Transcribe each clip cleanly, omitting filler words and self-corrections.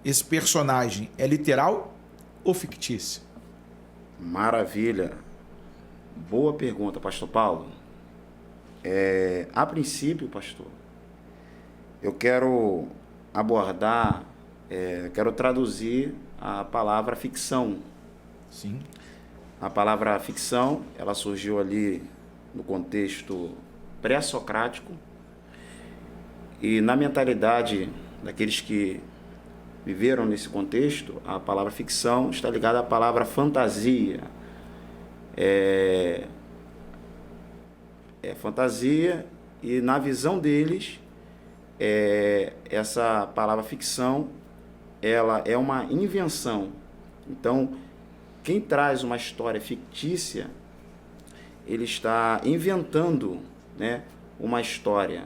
esse personagem é literal ou fictício? Maravilha. Boa pergunta, pastor Paulo. A princípio, pastor, eu quero abordar, quero traduzir a palavra ficção. Sim. A palavra ficção, ela surgiu ali no contexto pré-socrático e na mentalidade daqueles que viveram nesse contexto, a palavra ficção está ligada à palavra fantasia. É fantasia, e na visão deles, essa palavra ficção, ela é uma invenção. Então, quem traz uma história fictícia, ele está inventando, né, uma história.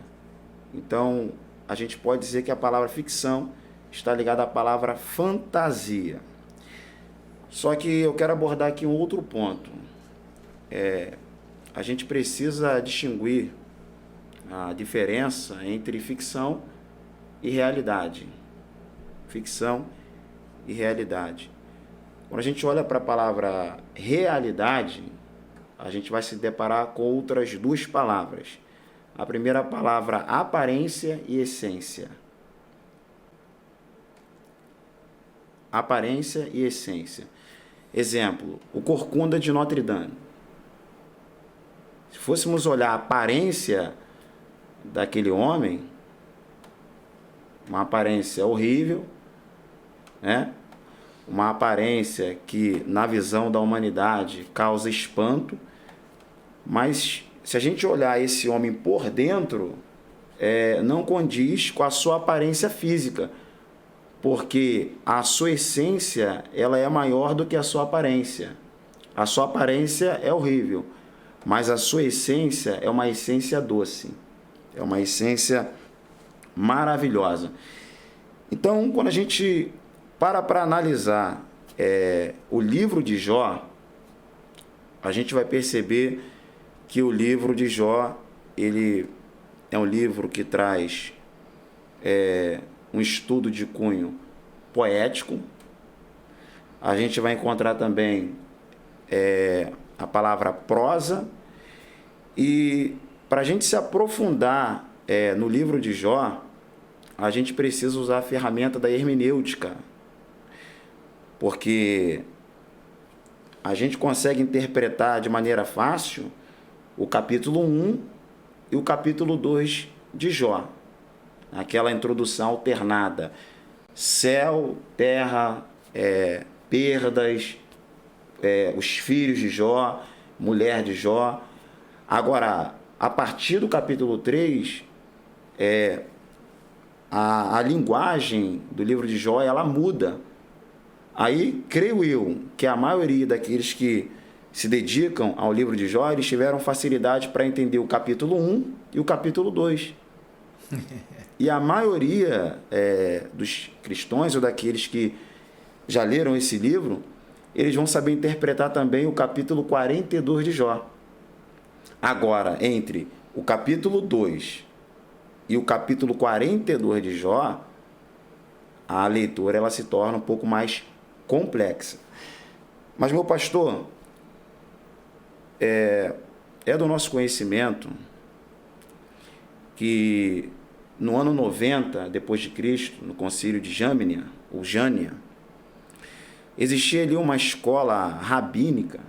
Então, a gente pode dizer que a palavra ficção está ligada à palavra fantasia. Só que eu quero abordar aqui um outro ponto. A gente precisa distinguir a diferença entre ficção e realidade. Ficção e realidade. Quando a gente olha para a palavra realidade, a gente vai se deparar com outras duas palavras. A primeira palavra, aparência e essência. Aparência e essência. Exemplo, o Corcunda de Notre Dame. Se fôssemos olhar a aparência daquele homem, uma aparência horrível, né? Uma aparência que, na visão da humanidade, causa espanto, mas se a gente olhar esse homem por dentro, não condiz com a sua aparência física, porque a sua essência, ela é maior do que a sua aparência. A sua aparência é horrível, mas a sua essência é uma essência doce, é uma essência maravilhosa. Então, quando a gente para analisar o livro de Jó, a gente vai perceber que o livro de Jó, ele é um livro que traz um estudo de cunho poético. A gente vai encontrar também a palavra prosa. E para a gente se aprofundar no livro de Jó, a gente precisa usar a ferramenta da hermenêutica, porque a gente consegue interpretar de maneira fácil o capítulo 1 e o capítulo 2 de Jó. Aquela introdução alternada. Céu, terra, perdas, os filhos de Jó, mulher de Jó. Agora, a partir do capítulo 3, a linguagem do livro de Jó, ela muda. Aí, creio eu, que a maioria daqueles que se dedicam ao livro de Jó, eles tiveram facilidade para entender o capítulo 1 e o capítulo 2. E a maioria dos cristãos ou daqueles que já leram esse livro, eles vão saber interpretar também o capítulo 42 de Jó. Agora, entre o capítulo 2 e o capítulo 42 de Jó, a leitura ela se torna um pouco mais complexa. Mas, meu pastor, é do nosso conhecimento que no ano 90 depois de Cristo, no concílio de Jâmnia, ou Jânia, existia ali uma escola rabínica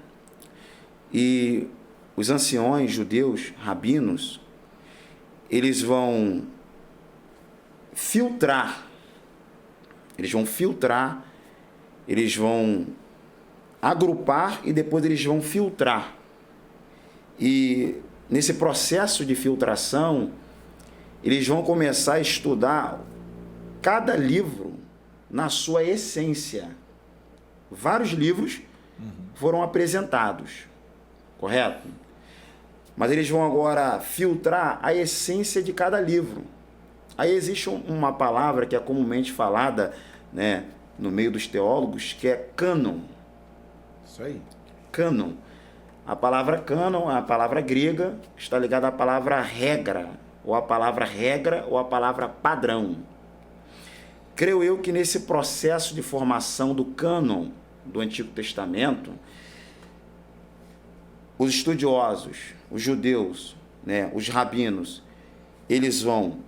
e os anciões judeus, rabinos, eles vão filtrar, eles vão agrupar e depois eles vão filtrar. E nesse processo de filtração, eles vão começar a estudar cada livro na sua essência. Vários livros foram apresentados, correto? Mas eles vão agora filtrar a essência de cada livro. Aí existe uma palavra que é comumente falada, né, no meio dos teólogos, que é cânon. Isso aí. Cânon. A palavra cânon é a palavra grega, está ligada à palavra regra, ou a palavra regra, ou a palavra padrão. creio eu que nesse processo de formação do cânon do Antigo Testamento, os estudiosos, os judeus, né, os rabinos, eles vão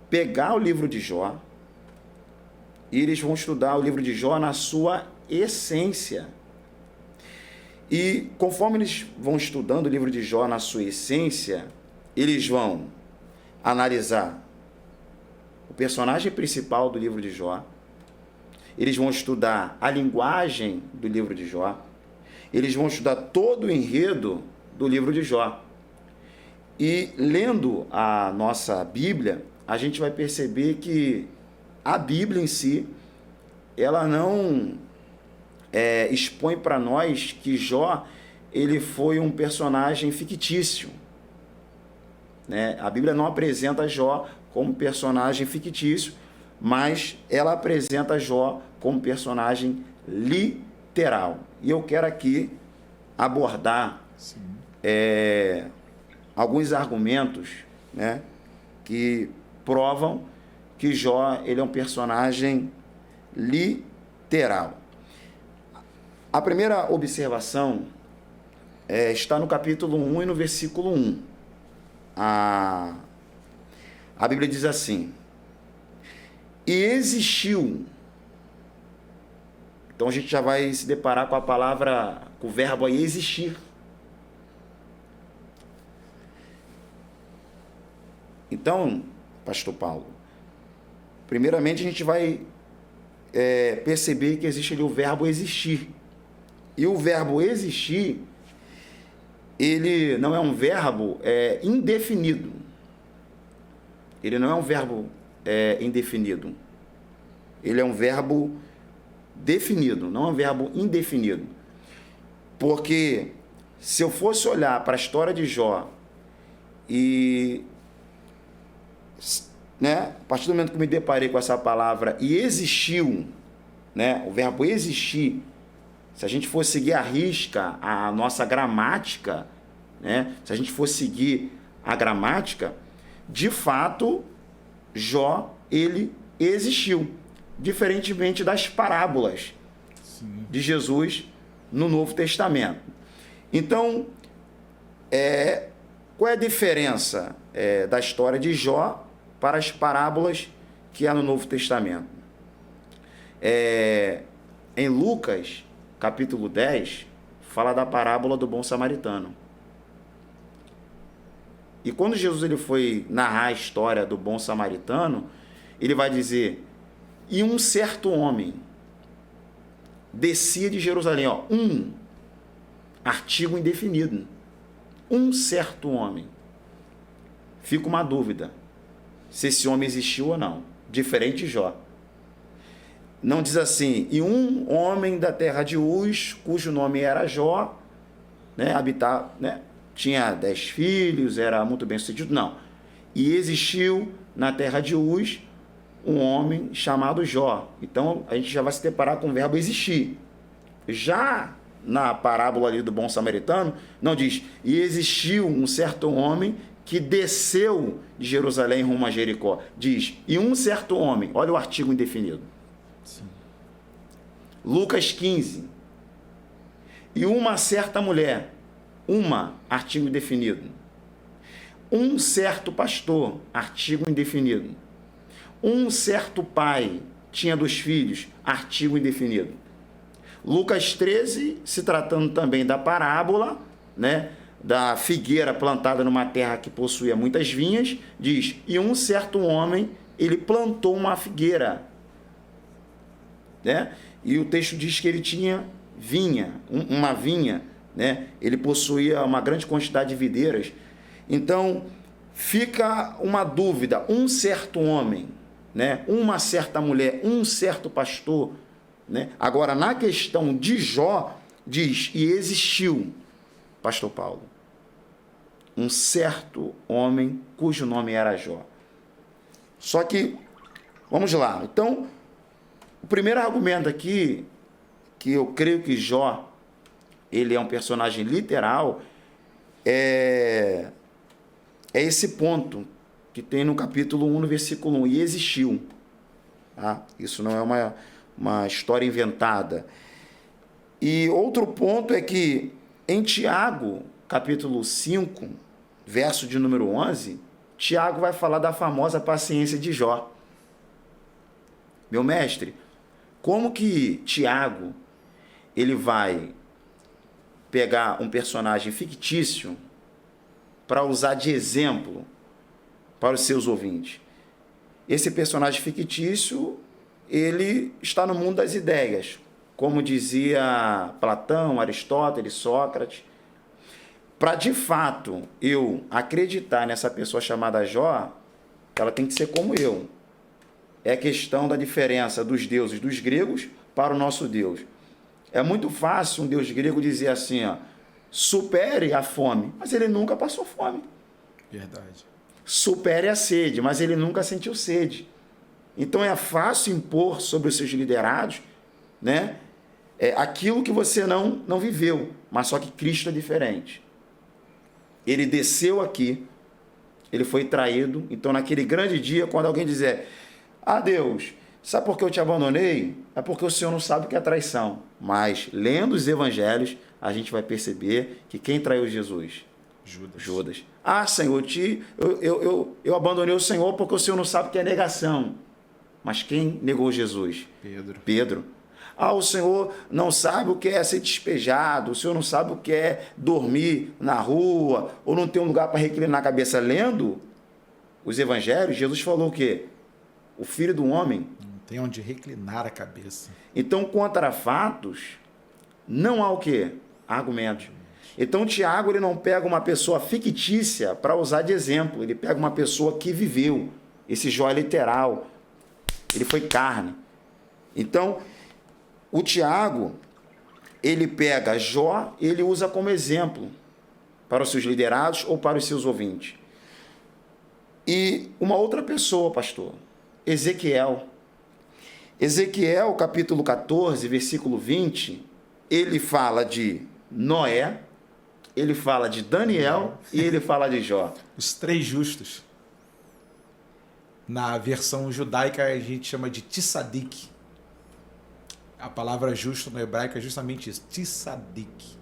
pegar o livro de Jó e eles vão estudar o livro de Jó na sua essência. E conforme eles vão estudando o livro de Jó na sua essência, eles vão analisar o personagem principal do livro de Jó, eles vão estudar a linguagem do livro de Jó, eles vão estudar todo o enredo do livro de Jó. E lendo a nossa Bíblia, a gente vai perceber que a Bíblia em si, ela não expõe para nós que Jó ele foi um personagem fictício, né? A Bíblia não apresenta Jó como personagem fictício, mas ela apresenta Jó como personagem literal. E eu quero aqui abordar alguns argumentos, né, que provam que Jó ele é um personagem literal. A primeira observação está no capítulo 1 e no versículo 1. A Bíblia diz assim: e existiu. Então a gente já vai se deparar com a palavra, com o verbo aí, existir. Então, pastor Paulo, primeiramente a gente vai perceber que existe ali o verbo existir. E o verbo existir, ele não é um verbo indefinido. Ele não é um verbo indefinido. Ele é um verbo definido, não é um verbo indefinido. Porque se eu fosse olhar para a história de Jó e, né, a partir do momento que me deparei com essa palavra e existiu, né, o verbo existir, se a gente for seguir à risca a nossa gramática, né, se a gente for seguir a gramática, de fato, Jó, ele existiu, diferentemente das parábolas de Jesus no Novo Testamento. Então, qual é a diferença da história de Jó para as parábolas que há no Novo Testamento? Em Lucas, capítulo 10, fala da parábola do bom samaritano. E quando Jesus ele foi narrar a história do bom samaritano, ele vai dizer: e um certo homem descia de Jerusalém, um artigo indefinido, um certo homem. Fica uma dúvida se esse homem existiu ou não, diferente de Jó. Não diz assim, e um homem da terra de Uz, cujo nome era Jó, né, tinha 10 filhos, era muito bem sucedido, não. E existiu na terra de Uz um homem chamado Jó. Então, a gente já vai se deparar com o verbo existir. Já na parábola ali do bom samaritano, não diz, e existiu um certo homem que desceu de Jerusalém rumo a Jericó. Diz, e um certo homem, olha o artigo indefinido. Sim. Lucas 15, e uma certa mulher, artigo indefinido. Um certo pastor, artigo indefinido. Um certo pai tinha 2 filhos, artigo indefinido. Lucas 13, se tratando também da parábola, né, da figueira plantada numa terra que possuía muitas vinhas, diz, e um certo homem, ele plantou uma figueira, né? E o texto diz que ele tinha uma vinha, né? Ele possuía uma grande quantidade de videiras. Então, fica uma dúvida, um certo homem, né? Uma certa mulher, um certo pastor, né? Agora, na questão de Jó, diz, e existiu, pastor Paulo, um certo homem cujo nome era Jó. Só que, vamos lá, então, o primeiro argumento aqui, que eu creio que Jó, ele é um personagem literal, é esse ponto que tem no capítulo 1, no versículo 1, e existiu. Tá? Isso não é uma história inventada. E outro ponto é que em Tiago, capítulo 5, verso de número 11, Tiago vai falar da famosa paciência de Jó. Meu mestre, como que Tiago ele vai pegar um personagem fictício para usar de exemplo para os seus ouvintes? Esse personagem fictício, ele está no mundo das ideias, como dizia Platão, Aristóteles, Sócrates. Para de fato eu acreditar nessa pessoa chamada Jó, ela tem que ser como eu. É questão da diferença dos deuses dos gregos para o nosso Deus. É muito fácil um deus grego dizer assim, ó, supere a fome, mas ele nunca passou fome. Verdade. Supere a sede, mas ele nunca sentiu sede. Então é fácil impor sobre os seus liderados, né, aquilo que você não viveu, mas só que Cristo é diferente. Ele desceu aqui, ele foi traído, então naquele grande dia, quando alguém dizer, Deus, sabe por que eu te abandonei? É porque o Senhor não sabe o que é traição. Mas, lendo os evangelhos, a gente vai perceber que quem traiu Jesus? Judas. Senhor, eu abandonei o Senhor porque o Senhor não sabe o que é negação. Mas quem negou Jesus? Pedro. O Senhor não sabe o que é ser despejado, o Senhor não sabe o que é dormir na rua, ou não ter um lugar para reclinar a cabeça. Lendo os evangelhos, Jesus falou o quê? O Filho do Homem não tem onde reclinar a cabeça. Então, contra fatos, não há o quê? Argumentos. Então, Tiago ele não pega uma pessoa fictícia para usar de exemplo. Ele pega uma pessoa que viveu. Esse Jó é literal. Ele foi carne. Então, o Tiago, ele pega Jó e ele usa como exemplo para os seus liderados ou para os seus ouvintes. E uma outra pessoa, pastor, Ezequiel, capítulo 14, versículo 20, ele fala de Noé, ele fala de Daniel e ele fala de Jó. Os três justos. Na versão judaica a gente chama de tzadik. A palavra justo no hebraico é justamente isso, tzadik.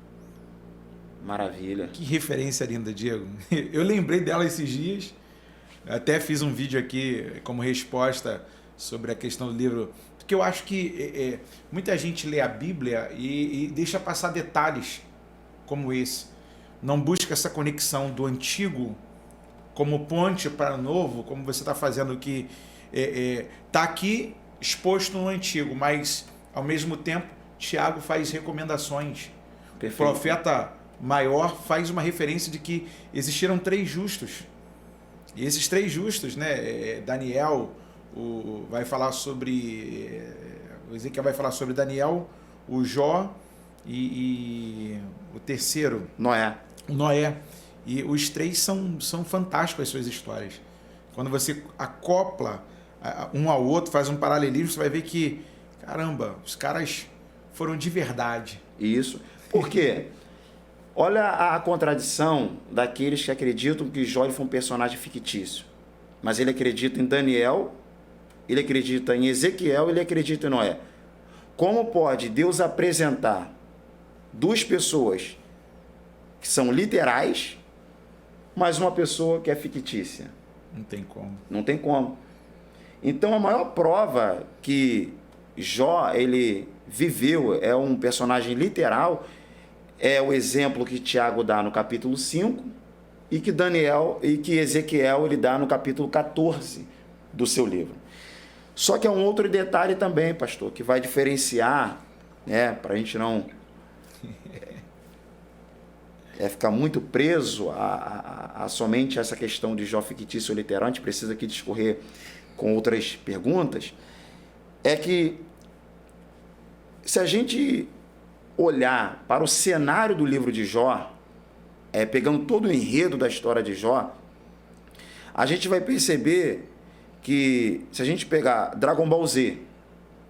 Maravilha. Que referência linda, Diego. Eu lembrei dela esses dias. Até fiz um vídeo aqui como resposta sobre a questão do livro, porque eu acho que muita gente lê a Bíblia e deixa passar detalhes como esse. Não busca essa conexão do antigo como ponte para o novo, como você está fazendo, que está aqui exposto no antigo, mas ao mesmo tempo Tiago faz recomendações. Perfeito. O profeta maior faz uma referência de que existiram três justos. E esses três justos, né, Daniel, vai falar sobre, o Ezequiel vai falar sobre Daniel, o Jó e o terceiro, Noé. E os três são fantásticos as suas histórias. Quando você acopla um ao outro, faz um paralelismo, você vai ver que, caramba, os caras foram de verdade. Isso. Por quê? Olha a contradição daqueles que acreditam que Jó foi um personagem fictício. Mas ele acredita em Daniel, ele acredita em Ezequiel, ele acredita em Noé. Como pode Deus apresentar duas pessoas que são literais, mas uma pessoa que é fictícia? Não tem como. Não tem como. Então a maior prova que Jó ele viveu, é um personagem literal, é o exemplo que Tiago dá no capítulo 5 e que Ezequiel ele dá no capítulo 14 do seu livro. Só que é um outro detalhe também, pastor, que vai diferenciar, né, para a gente não ficar muito preso a somente essa questão de Jó fictício ou literal. A gente precisa aqui discorrer com outras perguntas. É que se a gente olhar para o cenário do livro de Jó, pegando todo o enredo da história de Jó, a gente vai perceber que, se a gente pegar Dragon Ball Z,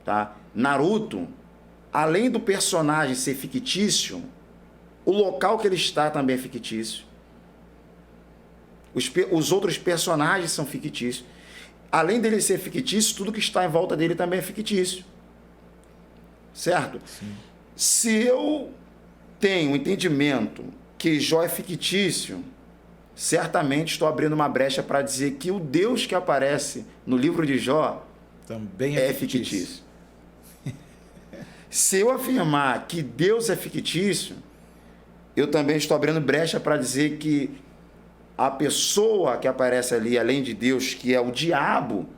tá? Naruto, além do personagem ser fictício, o local que ele está também é fictício. Os outros personagens são fictícios. além dele ser fictício, tudo que está em volta dele também é fictício. Certo? Sim. Se eu tenho o entendimento que Jó é fictício, certamente estou abrindo uma brecha para dizer que o Deus que aparece no livro de Jó Também é fictício. Se eu afirmar que Deus é fictício, eu também estou abrindo brecha para dizer que a pessoa que aparece ali, além de Deus, que é o diabo,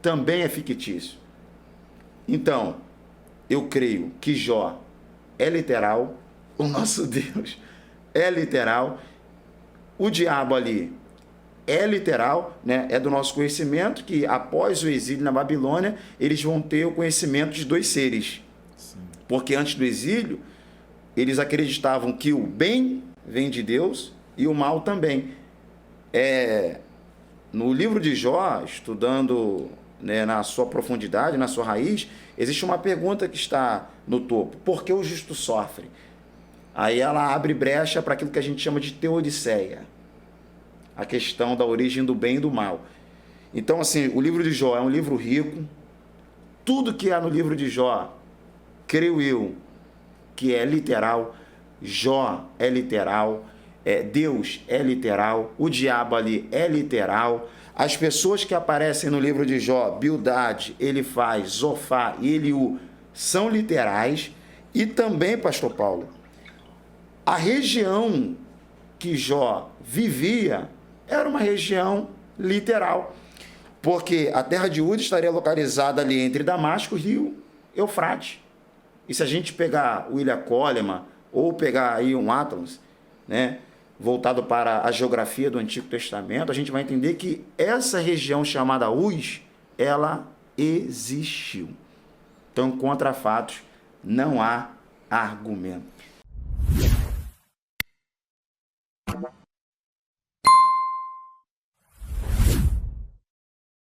também é fictício. Então, eu creio que Jó é literal, o nosso Deus é literal, o diabo ali é literal, né? É do nosso conhecimento que após o exílio na Babilônia, eles vão ter o conhecimento de dois seres. Sim. Porque antes do exílio, eles acreditavam que o bem vem de Deus e o mal também. No livro de Jó, estudando, né, na sua profundidade, na sua raiz, existe uma pergunta que está no topo: por que o justo sofre? Aí ela abre brecha para aquilo que a gente chama de teodiceia, a questão da origem do bem e do mal. Então, assim, o livro de Jó é um livro rico. Tudo que há no livro de Jó, creio eu, que é literal. Jó é literal, Deus é literal, o diabo ali é literal. As pessoas que aparecem no livro de Jó, Bildade, Elifaz, Zofá e Eliú, são literais. E também, pastor Paulo, a região que Jó vivia era uma região literal, porque a terra de Ude estaria localizada ali entre Damasco e Rio Eufrates. E se a gente pegar o William Coleman ou pegar aí um Atlas, né, voltado para a geografia do Antigo Testamento, a gente vai entender que essa região chamada Uz, ela existiu. Então, contra fatos, não há argumento.